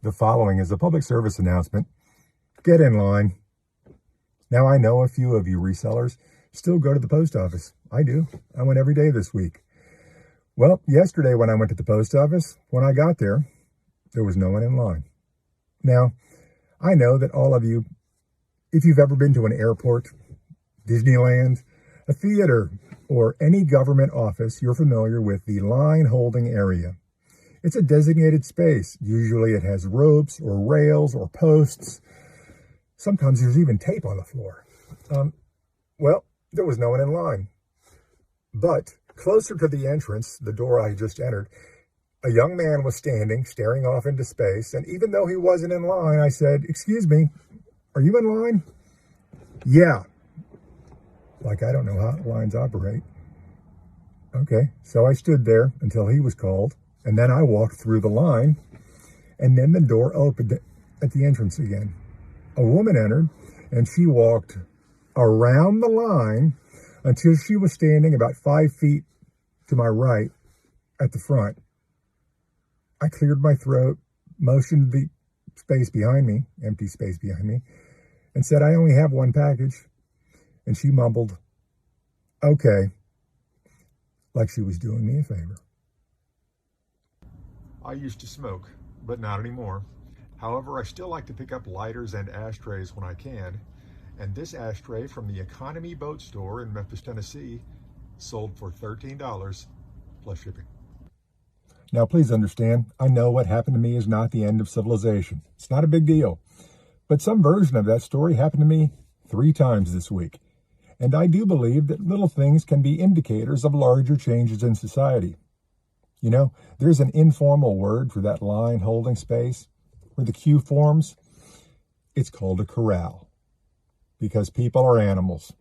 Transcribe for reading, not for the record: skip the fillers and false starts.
The following is a public service announcement. Get in line. Now, I know a few of you resellers still go to the post office. I do. I went every day this week. Well, yesterday when I went to the post office, when I got there was no one in line. Now, I know that all of you, if you've ever been to an airport, Disneyland, a theater, or any government office, you're familiar with the line holding area. It's a designated space. Usually it has ropes or rails or posts. Sometimes there's even tape on the floor. Well, there was no one in line. But closer to the entrance, the door I just entered, a young man was standing, staring off into space. And even though he wasn't in line, I said, "Excuse me, are you in line?" "Yeah." Like I don't know how lines operate. Okay, so I stood there until he was called. And then I walked through the line, and then the door opened at the entrance again. A woman entered, and she walked around the line until she was standing about 5 feet to my right at the front. I cleared my throat, motioned the space behind me, empty space behind me, and said, "I only have one package." And she mumbled, "Okay," like she was doing me a favor. I used to smoke, but not anymore. However, I still like to pick up lighters and ashtrays when I can. And this ashtray from the Economy Boat Store in Memphis, Tennessee, sold for $13 plus shipping. Now, please understand, I know what happened to me is not the end of civilization. It's not a big deal. But some version of that story happened to me 3 times this week. And I do believe that little things can be indicators of larger changes in society. You know, there's an informal word for that line holding space where the queue forms. It's called a corral, because people are animals.